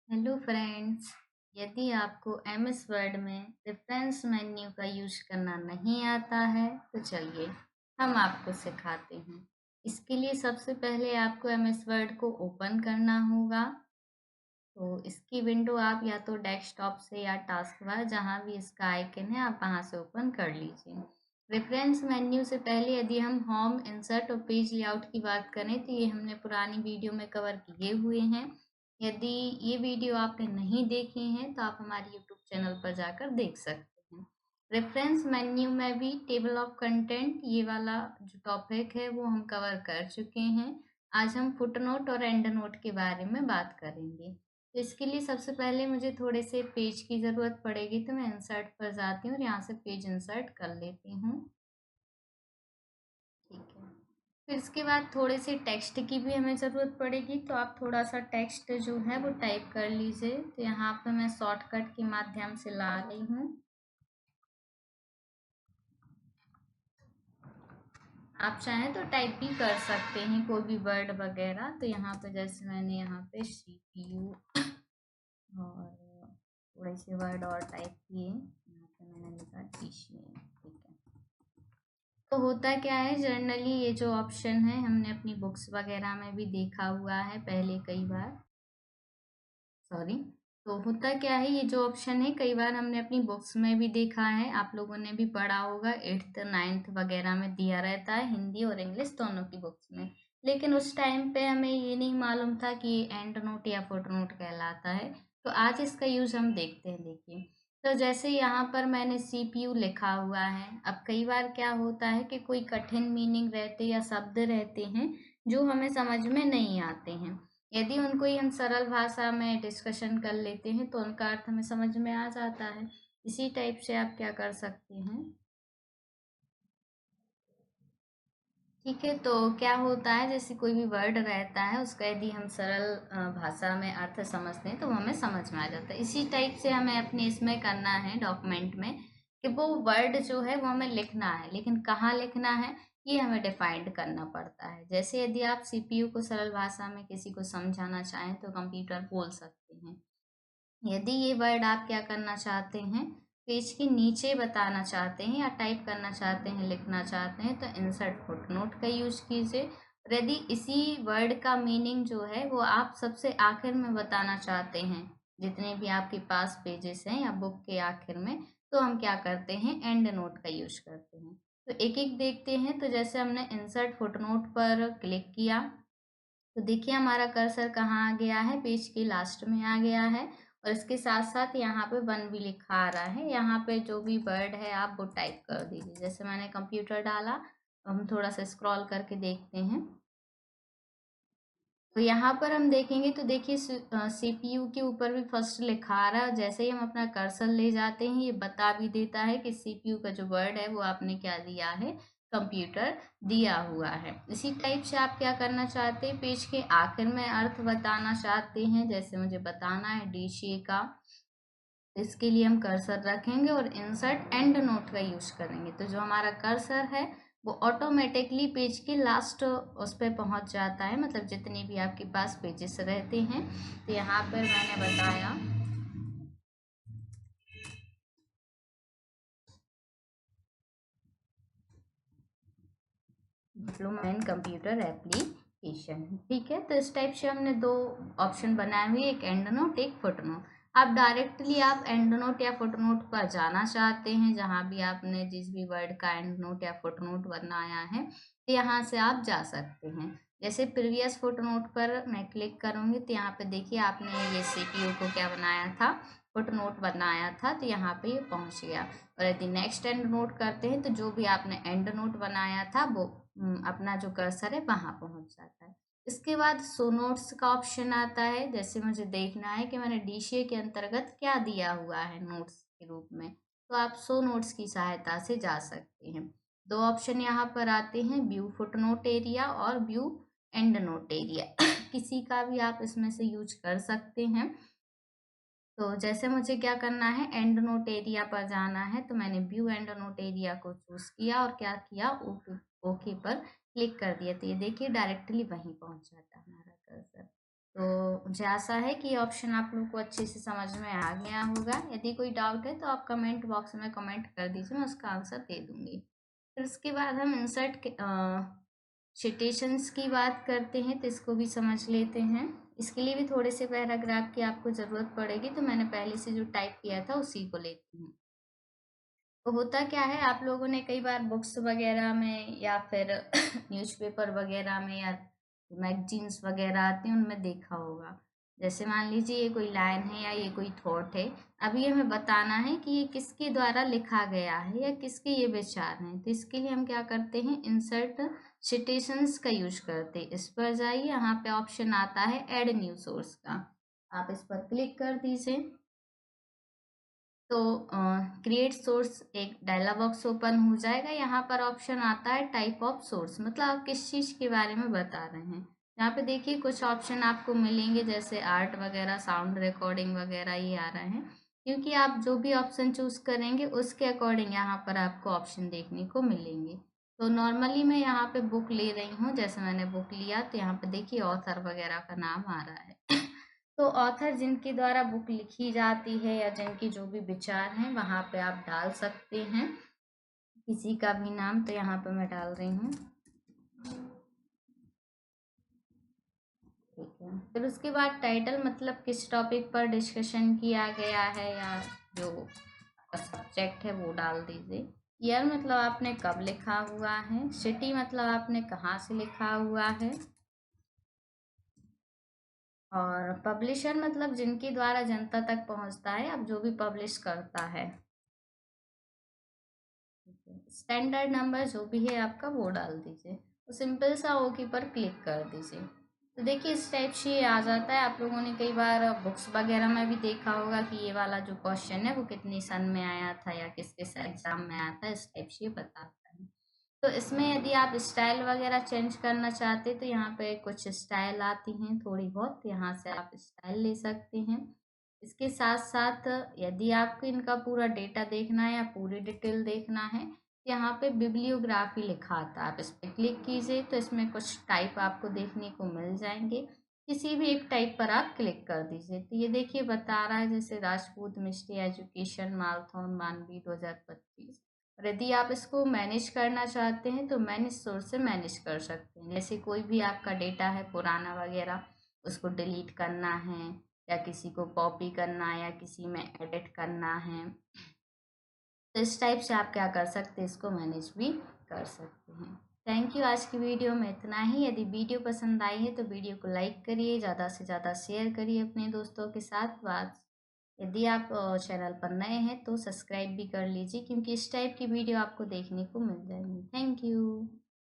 Hello friends. यदि आपको MS word में रेफरेंस मेन्यू का यूज करना नहीं आता है तो चलिए हम आपको सिखाते हैं। इसके लिए सबसे पहले आपको एमएस वर्ड को ओपन करना होगा। तो इसकी विंडो आप या तो डेस्कटॉप से या टास्क बार जहाँ भी इसका आइकन है आप वहाँ से ओपन कर लीजिए। रेफरेंस मेन्यू से पहले यदि हम होम, इंसर्ट और पेज लेआउट की बात करें तो ये हमने पुरानी वीडियो में कवर किए हुए हैं। यदि ये वीडियो आपने नहीं देखी हैं तो आप हमारे यूट्यूब चैनल पर जाकर देख सकते हैं। रेफरेंस मेन्यू में भी टेबल ऑफ कंटेंट ये वाला जो टॉपिक है वो हम कवर कर चुके हैं। आज हम फुटनोट और एंड नोट के बारे में बात करेंगे। तो इसके लिए सबसे पहले मुझे थोड़े से पेज की ज़रूरत पड़ेगी, तो मैं इंसर्ट पर जाती हूँ और यहाँ से पेज इंसर्ट कर लेती हूँ। ठीक है। फिर इसके बाद थोड़े से टेक्स्ट की भी हमें ज़रूरत पड़ेगी, तो आप थोड़ा सा टेक्स्ट जो है वो टाइप कर लीजिए। तो यहाँ पर मैं शॉर्टकट के माध्यम से ला रही हूँ। आप चाहें तो टाइप भी कर सकते हैं कोई भी वर्ड वगैरह। तो यहाँ पे जैसे मैंने यहाँ पे CPU और थोड़े से वर्ड और टाइप किए। यहाँ पे मैंने लिखा TCM। ठीक है। तो होता क्या है, जनरली ये जो ऑप्शन है हमने अपनी बुक्स वगैरह में भी देखा हुआ है पहले कई बार। सॉरी। तो होता क्या है, ये जो ऑप्शन है कई बार हमने अपनी बुक्स में भी देखा है, आप लोगों ने भी पढ़ा होगा। 8th 9th वगैरह में दिया रहता है, हिंदी और इंग्लिश दोनों की बुक्स में। लेकिन उस टाइम पे हमें ये नहीं मालूम था कि ये एंड नोट या फुट नोट कहलाता है। तो आज इसका यूज हम देखते हैं। देखिए, तो जैसे यहाँ पर मैंने CPU लिखा हुआ है। अब कई बार क्या होता है कि कोई कठिन मीनिंग रहते या शब्द रहते हैं जो हमें समझ में नहीं आते हैं। यदि उनको ही हम सरल भाषा में डिस्कशन कर लेते हैं तो उनका अर्थ हमें समझ में आ जाता है। इसी टाइप से आप क्या कर सकते हैं। ठीक है, तो क्या होता है, जैसे कोई भी वर्ड रहता है उसका यदि हम सरल भाषा में अर्थ समझते हैं तो वो हमें समझ में आ जाता है। इसी टाइप से हमें अपने इसमें करना है डॉक्यूमेंट में कि वो वर्ड जो है वो हमें लिखना है, लेकिन कहाँ लिखना है ये हमें डिफाइंड करना पड़ता है। जैसे यदि आप CPU को सरल भाषा में किसी को समझाना चाहें तो कंप्यूटर बोल सकते हैं। यदि ये वर्ड आप क्या करना चाहते हैं, पेज के नीचे बताना चाहते हैं या टाइप करना चाहते हैं, लिखना चाहते हैं, तो इंसर्ट फुटनोट का यूज कीजिए। और यदि इसी वर्ड का मीनिंग जो है वो आप सबसे आखिर में बताना चाहते हैं, जितने भी आपके पास पेजेस हैं या बुक के आखिर में, तो हम क्या करते हैं, एंड नोट का यूज करते हैं। तो एक एक देखते हैं। तो जैसे हमने इंसर्ट फुटनोट पर क्लिक किया तो देखिए हमारा कर्सर कहाँ आ गया है, पेज के लास्ट में आ गया है। और इसके साथ साथ यहाँ पे 1 भी लिखा आ रहा है। यहाँ पे जो भी वर्ड है आप वो टाइप कर दीजिए। जैसे मैंने कंप्यूटर डाला, हम थोड़ा सा स्क्रॉल करके देखते हैं। तो यहाँ पर हम देखेंगे तो देखिए CPU के ऊपर भी फर्स्ट लिखा आ रहा है। जैसे ही हम अपना कर्सर ले जाते हैं ये बता भी देता है कि CPU का जो वर्ड है वो आपने क्या दिया है, कंप्यूटर दिया हुआ है। इसी टाइप से आप क्या करना चाहते हैं, पेज के आखिर में अर्थ बताना चाहते हैं। जैसे मुझे बताना है DCA का, इसके लिए हम कर्सर रखेंगे और इंसर्ट एंड नोट का यूज करेंगे। तो जो हमारा कर्सर है वो ऑटोमेटिकली पेज के लास्ट उस पर पहुंच जाता है, मतलब जितने भी आपके पास पेजेस रहते हैं। तो यहाँ पर मैंने बताया डिप्लोमा इन कंप्यूटर एप्लीकेशन। ठीक है, तो इस टाइप से हमने दो ऑप्शन बनाए हुए, एक एंड नोट एक फुट नोट। आप डायरेक्टली आप एंड नोट या फुट नोट पर जाना चाहते हैं, जहां भी आपने जिस भी वर्ड का एंड नोट या फुट नोट बनाया है तो यहाँ से आप जा सकते हैं। जैसे प्रीवियस फुट नोट पर मैं क्लिक करूंगी तो यहाँ पे देखिए आपने ये CPU को क्या बनाया था, फुट नोट बनाया था, तो यहाँ पे ये पहुंच गया। और यदि नेक्स्ट एंड नोट करते हैं तो जो भी आपने एंड नोट बनाया था वो अपना जो कर्सर है वहां पहुंच जाता है। इसके बाद शो नोट्स का ऑप्शन आता है। जैसे मुझे देखना है कि मैंने DCA के अंतर्गत क्या दिया हुआ है नोट्स के रूप में, तो आप शो नोट्स की सहायता से जा सकते हैं। दो ऑप्शन यहाँ पर आते हैं, व्यू फुट नोट एरिया और व्यू एंड नोट एरिया किसी का भी आप इसमें से यूज कर सकते हैं। तो जैसे मुझे क्या करना है, एंड नोट एरिया पर जाना है, तो मैंने व्यू एंड नोट एरिया को चूज किया और क्या किया, ओके पर क्लिक कर दिया। तो ये देखिए डायरेक्टली वहीं पहुंच जाता है हमारा कर्सर। तो मुझे आशा है कि ये ऑप्शन आप लोग को अच्छे से समझ में आ गया होगा। यदि कोई डाउट है तो आप कमेंट बॉक्स में कमेंट कर दीजिए, मैं उसका आंसर दे दूंगी। फिर उसके बाद हम इंसर्ट सिटेशंस की बात करते हैं, तो इसको भी समझ लेते हैं। इसके लिए भी थोड़े से पैराग्राफ की आपको ज़रूरत पड़ेगी, तो मैंने पहले से जो टाइप किया था उसी को लेती हूँ। तो होता क्या है, आप लोगों ने कई बार बुक्स वगैरह में या फिर न्यूज़पेपर वगैरह में या मैगजीन्स वगैरह आते हैं उनमें देखा होगा। जैसे मान लीजिए ये कोई लाइन है या ये कोई थॉट है, अभी हमें बताना है कि ये किसके द्वारा लिखा गया है या किसके ये विचार हैं। तो इसके लिए हम क्या करते हैं, इंसर्ट सिटेशंस का यूज करते हैं। इस पर जाइए, यहाँ पे ऑप्शन आता है ऐड न्यू सोर्स का, आप इस पर क्लिक कर दीजिए। तो क्रिएट सोर्स एक डायलॉग बॉक्स ओपन हो जाएगा। यहाँ पर ऑप्शन आता है टाइप ऑफ सोर्स, मतलब आप किस चीज़ के बारे में बता रहे हैं। यहाँ पे देखिए कुछ ऑप्शन आपको मिलेंगे, जैसे आर्ट वगैरह, साउंड रिकॉर्डिंग वगैरह, ये आ रहे हैं। क्योंकि आप जो भी ऑप्शन चूज करेंगे उसके अकॉर्डिंग यहाँ पर आपको ऑप्शन देखने को मिलेंगे। तो नॉर्मली मैं यहाँ पे बुक ले रही हूँ, जैसे मैंने बुक लिया तो यहाँ पे देखिए ऑथर वगैरह का नाम आ रहा है। तो ऑथर जिनके द्वारा बुक लिखी जाती है या जिनकी जो भी विचार हैं वहाँ पे आप डाल सकते हैं किसी का भी नाम। तो यहाँ पे मैं डाल रही हूँ, ठीक है। फिर उसके बाद टाइटल, मतलब किस टॉपिक पर डिस्कशन किया गया है या जो सब्जेक्ट है वो डाल दीजिए। ईयर मतलब आपने कब लिखा हुआ है। सिटी मतलब आपने कहाँ से लिखा हुआ है। और पब्लिशर मतलब जिनके द्वारा जनता तक पहुंचता है, अब जो भी पब्लिश करता है। स्टैंडर्ड नंबर जो भी है आपका वो डाल दीजिए। तो सिंपल सा ओके पर क्लिक कर दीजिए। तो देखिए इस टाइप से ये आ जाता है। आप लोगों ने कई बार बुक्स वगैरह में भी देखा होगा कि ये वाला जो क्वेश्चन है वो कितनी सन में आया था या किस किस एग्जाम में आया था, इस टाइप से ये बताता है। तो इसमें यदि आप स्टाइल वगैरह चेंज करना चाहते तो यहाँ पे कुछ स्टाइल आती हैं थोड़ी बहुत, यहाँ से आप स्टाइल ले सकते हैं। इसके साथ साथ यदि आपको इनका पूरा डेटा देखना है या पूरी डिटेल देखना है, यहाँ पे बिब्लियोग्राफी लिखा आता है, आप इस पर क्लिक कीजिए तो इसमें कुछ टाइप आपको देखने को मिल जाएंगे। किसी भी एक टाइप पर आप क्लिक कर दीजिए। तो ये देखिए बता रहा है जैसे राजपूत मिस्ट्री एजुकेशन माराथन मानवी 2025। और यदि आप इसको मैनेज करना चाहते हैं तो मैनेज सोर्स से मैनेज कर सकते हैं। जैसे कोई भी आपका डेटा है पुराना वगैरह, उसको डिलीट करना है या किसी को कॉपी करना है या किसी में एडिट करना है, तो इस टाइप से आप क्या कर सकते हैं, इसको मैनेज भी कर सकते हैं। Thank you. आज की वीडियो में इतना ही। यदि वीडियो पसंद आई है तो वीडियो को लाइक करिए, ज़्यादा से ज़्यादा शेयर करिए अपने दोस्तों के साथ। बात यदि आप चैनल पर नए हैं तो सब्सक्राइब भी कर लीजिए, क्योंकि इस टाइप की वीडियो आपको देखने को मिल जाएगी। Thank you.